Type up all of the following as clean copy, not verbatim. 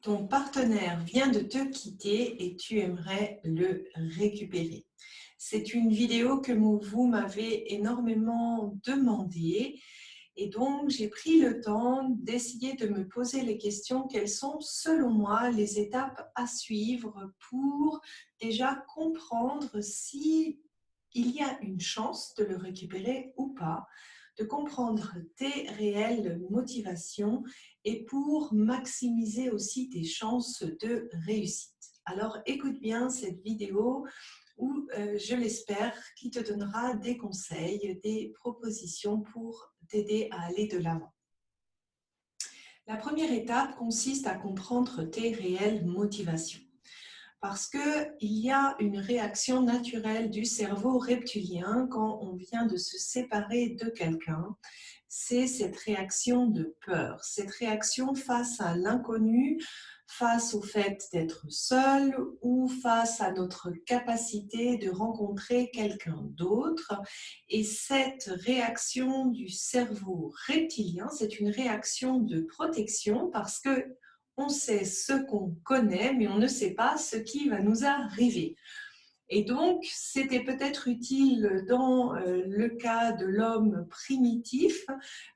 Ton partenaire vient de te quitter et tu aimerais le récupérer. C'est une vidéo que vous m'avez énormément demandé et donc j'ai pris le temps d'essayer de me poser les questions. Quelles sont selon moi les étapes à suivre pour déjà comprendre si il y a une chance de le récupérer ou pas, de comprendre tes réelles motivations et pour maximiser aussi tes chances de réussite. Alors écoute bien cette vidéo où, je l'espère, qui te donnera des conseils, des propositions pour t'aider à aller de l'avant. La première étape consiste à comprendre tes réelles motivations. Parce qu'il y a une réaction naturelle du cerveau reptilien quand on vient de se séparer de quelqu'un. C'est cette réaction de peur, cette réaction face à l'inconnu, face au fait d'être seul ou face à notre capacité de rencontrer quelqu'un d'autre. Et cette réaction du cerveau reptilien, c'est une réaction de protection parce que on sait ce qu'on connaît, mais on ne sait pas ce qui va nous arriver. Et donc, c'était peut-être utile dans le cas de l'homme primitif,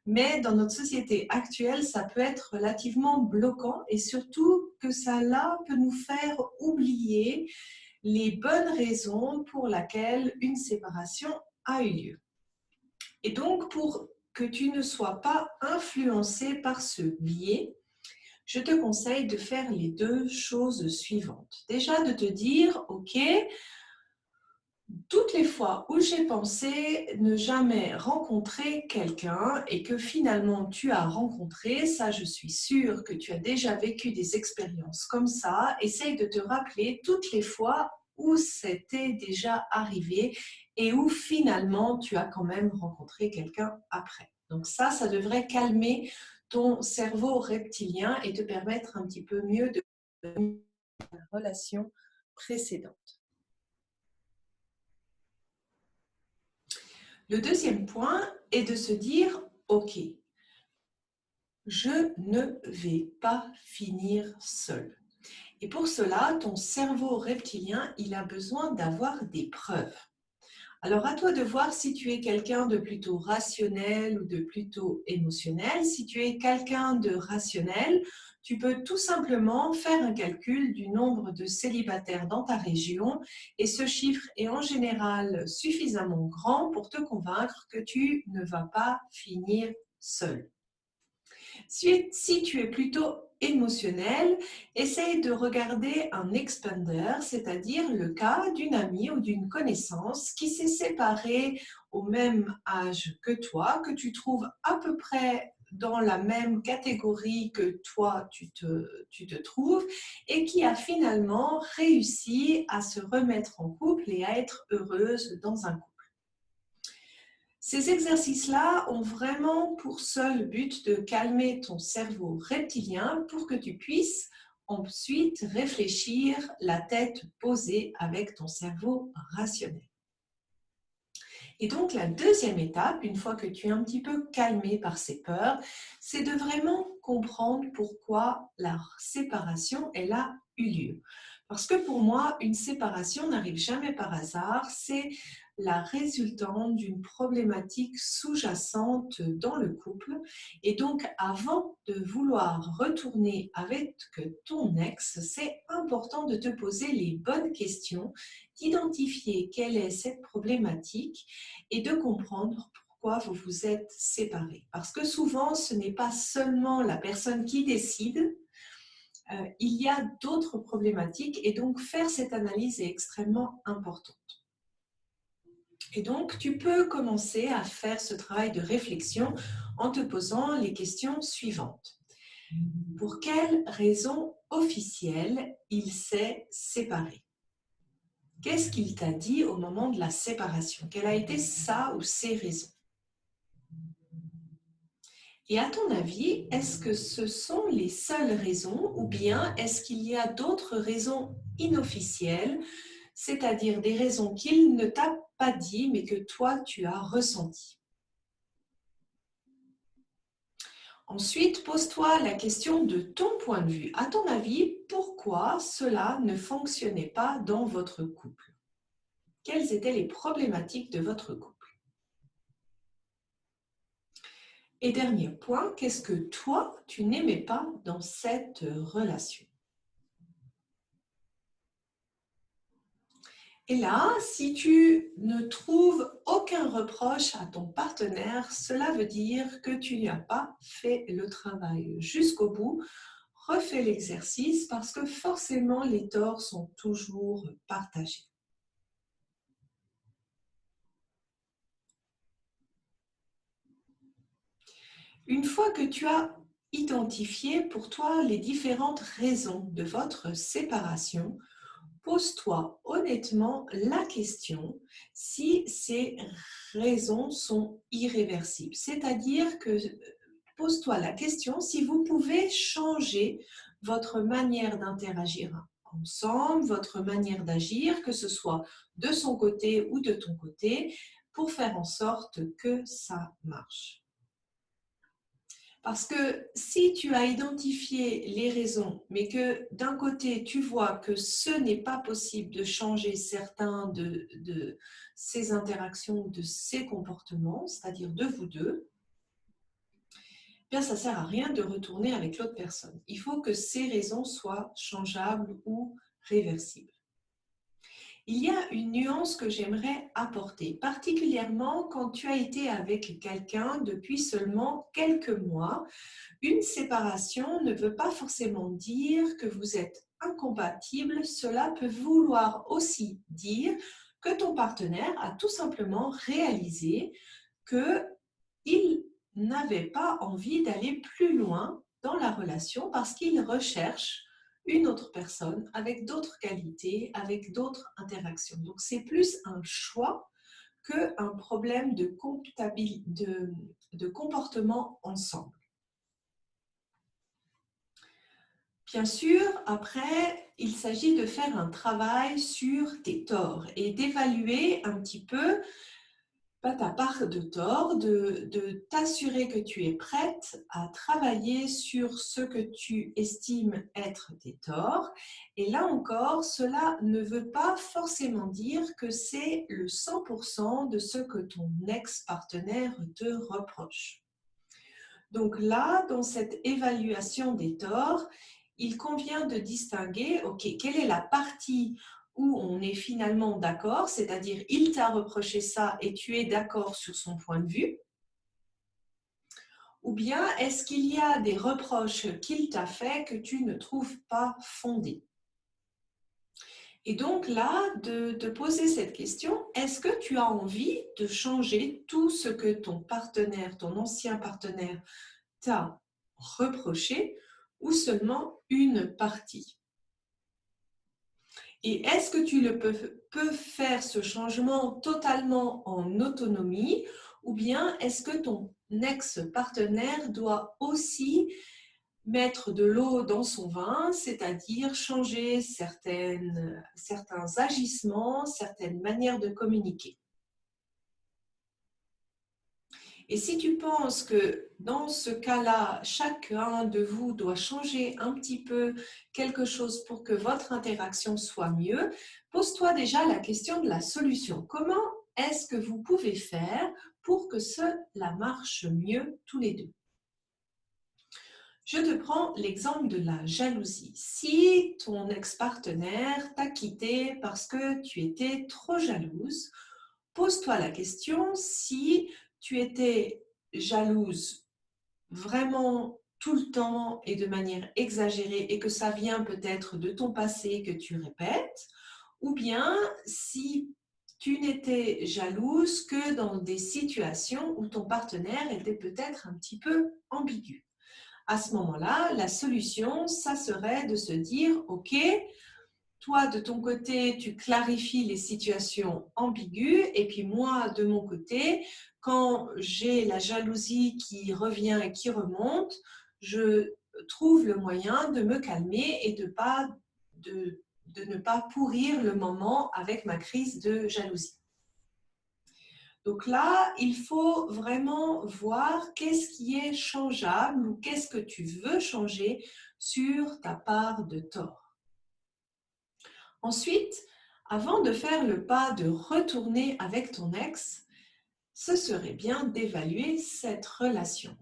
mais dans notre société actuelle, ça peut être relativement bloquant et surtout que ça là peut nous faire oublier les bonnes raisons pour lesquelles une séparation a eu lieu. Et donc, pour que tu ne sois pas influencé par ce biais, je te conseille de faire les deux choses suivantes. Déjà, de te dire, ok, toutes les fois où j'ai pensé ne jamais rencontrer quelqu'un et que finalement tu as rencontré, ça je suis sûre que tu as déjà vécu des expériences comme ça, essaye de te rappeler toutes les fois où c'était déjà arrivé et où finalement tu as quand même rencontré quelqu'un après. Donc ça devrait calmer ton cerveau reptilien et te permettre un petit peu mieux de la relation précédente. Le deuxième point est de se dire, ok, je ne vais pas finir seul. Et pour cela, ton cerveau reptilien, il a besoin d'avoir des preuves. Alors, à toi de voir si tu es quelqu'un de plutôt rationnel ou de plutôt émotionnel. Si tu es quelqu'un de rationnel, tu peux tout simplement faire un calcul du nombre de célibataires dans ta région et ce chiffre est en général suffisamment grand pour te convaincre que tu ne vas pas finir seul. Si tu es plutôt émotionnel, essaye de regarder un expander, c'est-à-dire le cas d'une amie ou d'une connaissance qui s'est séparée au même âge que toi, que tu trouves à peu près dans la même catégorie que toi tu te trouves et qui a finalement réussi à se remettre en couple et à être heureuse dans un couple. Ces exercices-là ont vraiment pour seul but de calmer ton cerveau reptilien pour que tu puisses ensuite réfléchir la tête posée avec ton cerveau rationnel. Et donc la deuxième étape, une fois que tu es un petit peu calmé par ces peurs, c'est de vraiment comprendre pourquoi la séparation, elle a eu lieu. Parce que pour moi, une séparation n'arrive jamais par hasard, c'est la résultante d'une problématique sous-jacente dans le couple. Et donc, avant de vouloir retourner avec ton ex, c'est important de te poser les bonnes questions, d'identifier quelle est cette problématique et de comprendre pourquoi vous vous êtes séparés. Parce que souvent, ce n'est pas seulement la personne qui décide, il y a d'autres problématiques et donc faire cette analyse est extrêmement importante. Et donc, tu peux commencer à faire ce travail de réflexion en te posant les questions suivantes. Pour quelle raison officielle il s'est séparé ? Qu'est-ce qu'il t'a dit au moment de la séparation? Quelle a été sa ou ses raisons? Et à ton avis, est-ce que ce sont les seules raisons ou bien est-ce qu'il y a d'autres raisons inofficielles, c'est-à-dire des raisons qu'il ne t'a pas dit mais que toi tu as ressenties? Ensuite, pose-toi la question de ton point de vue. À ton avis, pourquoi cela ne fonctionnait pas dans votre couple? Quelles étaient les problématiques de votre couple? Et dernier point, qu'est-ce que toi, tu n'aimais pas dans cette relation? Et là, si tu ne trouves aucun reproche à ton partenaire, cela veut dire que tu n'as pas fait le travail jusqu'au bout. Refais l'exercice parce que forcément les torts sont toujours partagés. Une fois que tu as identifié pour toi les différentes raisons de votre séparation, pose-toi honnêtement la question si ces raisons sont irréversibles. C'est-à-dire que pose-toi la question si vous pouvez changer votre manière d'interagir ensemble, votre manière d'agir, que ce soit de son côté ou de ton côté, pour faire en sorte que ça marche. Parce que si tu as identifié les raisons, mais que d'un côté, tu vois que ce n'est pas possible de changer certains de ces interactions, de ces comportements, c'est-à-dire de vous deux, bien ça ne sert à rien de retourner avec l'autre personne. Il faut que ces raisons soient changeables ou réversibles. Il y a une nuance que j'aimerais apporter, particulièrement quand tu as été avec quelqu'un depuis seulement quelques mois. Une séparation ne veut pas forcément dire que vous êtes incompatibles. Cela peut vouloir aussi dire que ton partenaire a tout simplement réalisé qu'il n'avait pas envie d'aller plus loin dans la relation parce qu'il recherche une autre personne avec d'autres qualités, avec d'autres interactions. Donc, c'est plus un choix qu'un problème de comportement ensemble. Bien sûr, après, il s'agit de faire un travail sur tes torts et d'évaluer un petit peu pas ta part de tort, de t'assurer que tu es prête à travailler sur ce que tu estimes être tes torts. Et là encore, cela ne veut pas forcément dire que c'est le 100% de ce que ton ex-partenaire te reproche. Donc là, dans cette évaluation des torts, il convient de distinguer, ok, quelle est la partie où on est finalement d'accord, c'est-à-dire il t'a reproché ça et tu es d'accord sur son point de vue, ou bien est-ce qu'il y a des reproches qu'il t'a fait que tu ne trouves pas fondés? Et donc là, de poser cette question, est-ce que tu as envie de changer tout ce que ton partenaire, ton ancien partenaire t'a reproché ou seulement une partie? Et est-ce que tu peux faire ce changement totalement en autonomie ou bien est-ce que ton ex-partenaire doit aussi mettre de l'eau dans son vin, c'est-à-dire changer certains agissements, certaines manières de communiquer? Et si tu penses que dans ce cas-là, chacun de vous doit changer un petit peu quelque chose pour que votre interaction soit mieux, pose-toi déjà la question de la solution. Comment est-ce que vous pouvez faire pour que cela marche mieux tous les deux? Je te prends l'exemple de la jalousie. Si ton ex-partenaire t'a quitté parce que tu étais trop jalouse, pose-toi la question si tu étais jalouse vraiment tout le temps et de manière exagérée et que ça vient peut-être de ton passé que tu répètes, ou bien si tu n'étais jalouse que dans des situations où ton partenaire était peut-être un petit peu ambigu. À ce moment-là, la solution, ça serait de se dire, OK, toi, de ton côté, tu clarifies les situations ambiguës et puis moi, de mon côté, quand j'ai la jalousie qui revient et qui remonte, je trouve le moyen de me calmer et de ne pas pourrir le moment avec ma crise de jalousie. Donc là, il faut vraiment voir qu'est-ce qui est changeable ou qu'est-ce que tu veux changer sur ta part de tort. Ensuite, avant de faire le pas de retourner avec ton ex, ce serait bien d'évaluer cette relation.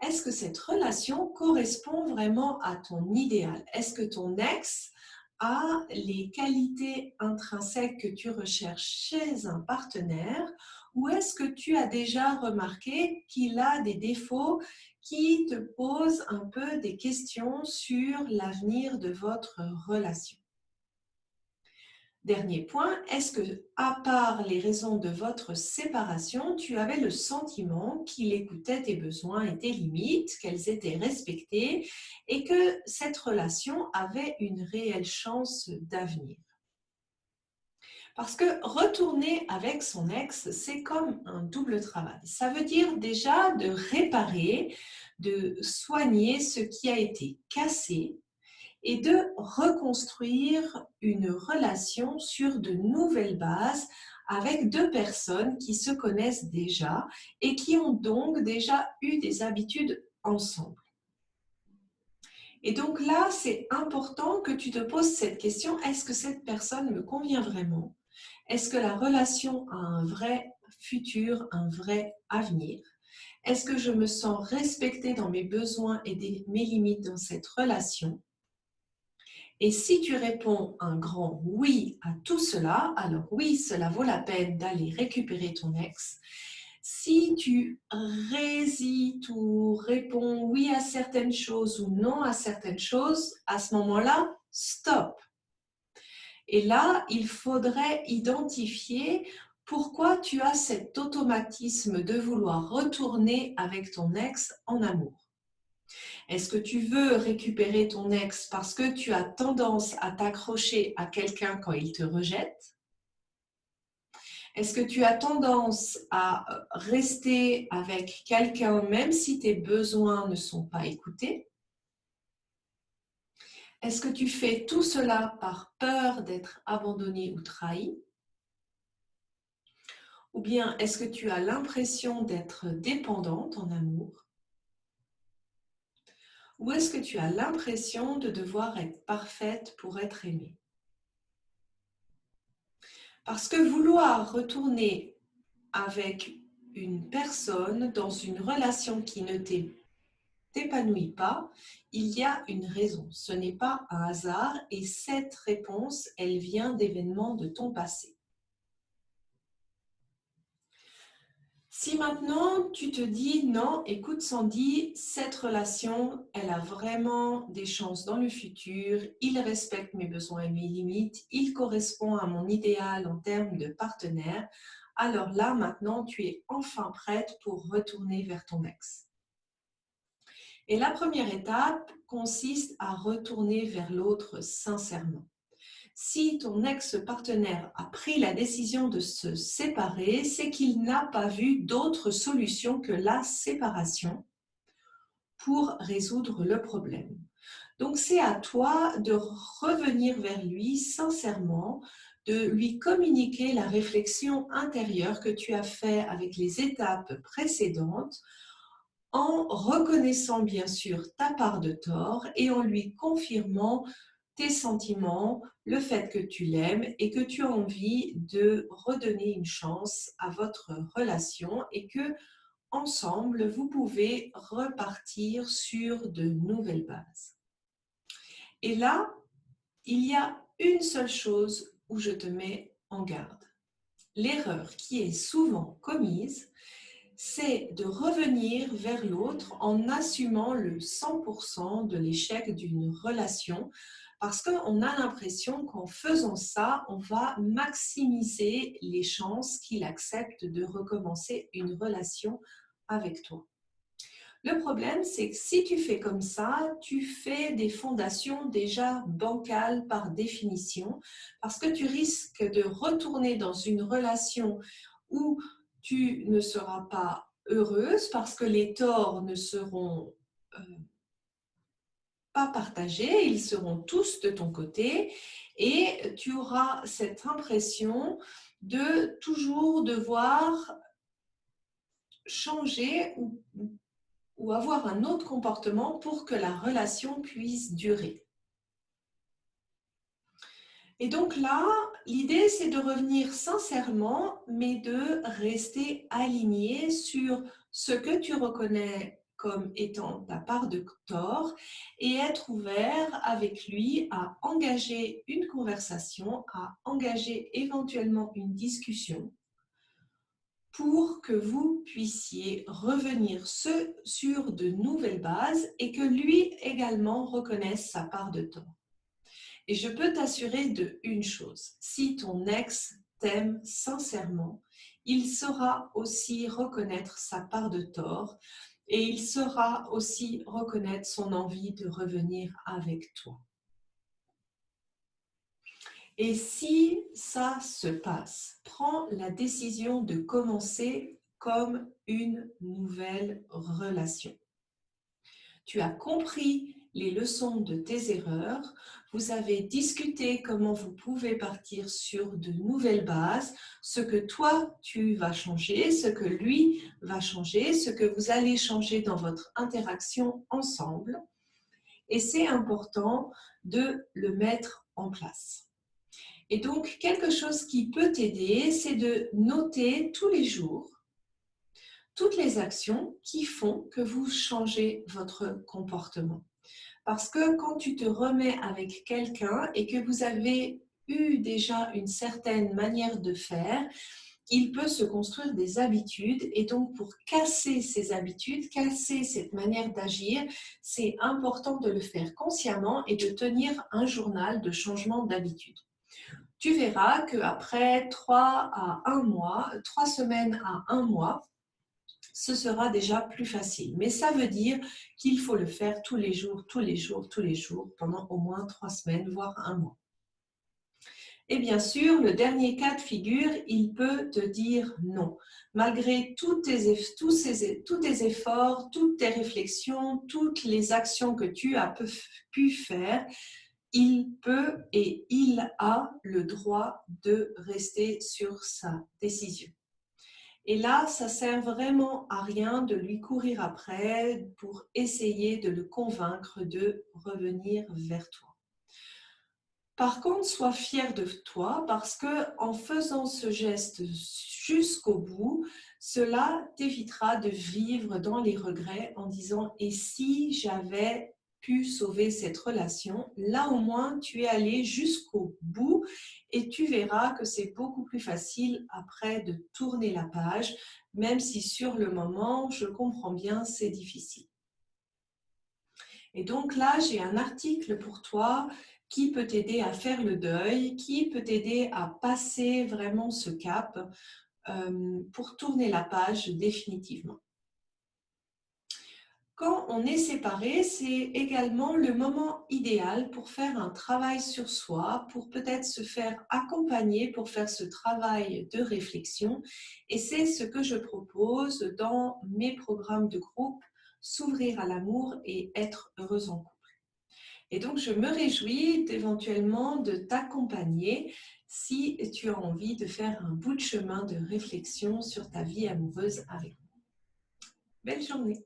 Est-ce que cette relation correspond vraiment à ton idéal? Est-ce que ton ex a les qualités intrinsèques que tu recherches chez un partenaire ou est-ce que tu as déjà remarqué qu'il a des défauts qui te posent un peu des questions sur l'avenir de votre relation? Dernier point, est-ce que, à part les raisons de votre séparation, tu avais le sentiment qu'il écoutait tes besoins et tes limites, qu'elles étaient respectées et que cette relation avait une réelle chance d'avenir? Parce que retourner avec son ex, c'est comme un double travail. Ça veut dire déjà de réparer, de soigner ce qui a été cassé et de reconstruire une relation sur de nouvelles bases avec deux personnes qui se connaissent déjà et qui ont donc déjà eu des habitudes ensemble. Et donc là, c'est important que tu te poses cette question, est-ce que cette personne me convient vraiment? Est-ce que la relation a un vrai futur, un vrai avenir? Est-ce que je me sens respectée dans mes besoins et mes limites dans cette relation? Et si tu réponds un grand oui à tout cela, alors oui, cela vaut la peine d'aller récupérer ton ex. Si tu hésites ou réponds oui à certaines choses ou non à certaines choses, à ce moment-là, stop. Et là, il faudrait identifier pourquoi tu as cet automatisme de vouloir retourner avec ton ex en amour. Est-ce que tu veux récupérer ton ex parce que tu as tendance à t'accrocher à quelqu'un quand il te rejette? Est-ce que tu as tendance à rester avec quelqu'un même si tes besoins ne sont pas écoutés? Est-ce que tu fais tout cela par peur d'être abandonné ou trahi? Ou bien est-ce que tu as l'impression d'être dépendante en amour? Ou est-ce que tu as l'impression de devoir être parfaite pour être aimée? Parce que vouloir retourner avec une personne dans une relation qui ne t'épanouit pas, il y a une raison. Ce n'est pas un hasard et cette réponse, elle vient d'événements de ton passé. Si maintenant tu te dis non, écoute Sandy, cette relation, elle a vraiment des chances dans le futur, il respecte mes besoins et mes limites, il correspond à mon idéal en termes de partenaire, alors là maintenant tu es enfin prête pour retourner vers ton ex. Et la première étape consiste à retourner vers l'autre sincèrement. Si ton ex-partenaire a pris la décision de se séparer, c'est qu'il n'a pas vu d'autre solution que la séparation pour résoudre le problème. Donc c'est à toi de revenir vers lui sincèrement, de lui communiquer la réflexion intérieure que tu as faite avec les étapes précédentes, en reconnaissant bien sûr ta part de tort et en lui confirmant tes sentiments, le fait que tu l'aimes et que tu as envie de redonner une chance à votre relation et que ensemble vous pouvez repartir sur de nouvelles bases. Et là, il y a une seule chose où je te mets en garde. L'erreur qui est souvent commise, c'est de revenir vers l'autre en assumant le 100% de l'échec d'une relation parce qu'on a l'impression qu'en faisant ça, on va maximiser les chances qu'il accepte de recommencer une relation avec toi. Le problème, c'est que si tu fais comme ça, tu fais des fondations déjà bancales par définition parce que tu risques de retourner dans une relation où tu ne seras pas heureuse parce que les torts ne seront pas partagés, ils seront tous de ton côté et tu auras cette impression de toujours devoir changer ou avoir un autre comportement pour que la relation puisse durer. Et donc là, l'idée, c'est de revenir sincèrement, mais de rester aligné sur ce que tu reconnais comme étant ta part de tort et être ouvert avec lui à engager une conversation, à engager éventuellement une discussion pour que vous puissiez revenir sur de nouvelles bases et que lui également reconnaisse sa part de tort. Et je peux t'assurer de une chose, si ton ex t'aime sincèrement, il saura aussi reconnaître sa part de tort et il saura aussi reconnaître son envie de revenir avec toi. Et si ça se passe, prends la décision de commencer comme une nouvelle relation. Tu as compris les leçons de tes erreurs, vous avez discuté comment vous pouvez partir sur de nouvelles bases, ce que toi tu vas changer, ce que lui va changer, ce que vous allez changer dans votre interaction ensemble. Et c'est important de le mettre en place. Et donc, quelque chose qui peut t'aider, c'est de noter tous les jours toutes les actions qui font que vous changez votre comportement. Parce que quand tu te remets avec quelqu'un et que vous avez eu déjà une certaine manière de faire, il peut se construire des habitudes et donc pour casser ces habitudes, casser cette manière d'agir, c'est important de le faire consciemment et de tenir un journal de changement d'habitude. Tu verras qu'après 3 semaines à 1 mois, ce sera déjà plus facile. Mais ça veut dire qu'il faut le faire tous les jours, pendant au moins 3 semaines, voire 1 mois. Et bien sûr, le dernier cas de figure, il peut te dire non. Malgré tous tes efforts, toutes tes réflexions, toutes les actions que tu as pu faire, il peut et il a le droit de rester sur sa décision. Et là, ça sert vraiment à rien de lui courir après pour essayer de le convaincre de revenir vers toi. Par contre, sois fier de toi parce que en faisant ce geste jusqu'au bout, cela t'évitera de vivre dans les regrets en disant « et si j'avais pu sauver cette relation ?» Là au moins, tu es allé jusqu'au bout et tu verras que c'est beaucoup plus facile après de tourner la page, même si sur le moment, je comprends bien, c'est difficile. Et donc là, j'ai un article pour toi qui peut t'aider à faire le deuil, qui peut t'aider à passer vraiment ce cap pour tourner la page définitivement. Quand on est séparé, c'est également le moment idéal pour faire un travail sur soi, pour peut-être se faire accompagner pour faire ce travail de réflexion. Et c'est ce que je propose dans mes programmes de groupe, S'ouvrir à l'amour et être heureuse en couple. Et donc, je me réjouis éventuellement de t'accompagner si tu as envie de faire un bout de chemin de réflexion sur ta vie amoureuse avec moi. Belle journée!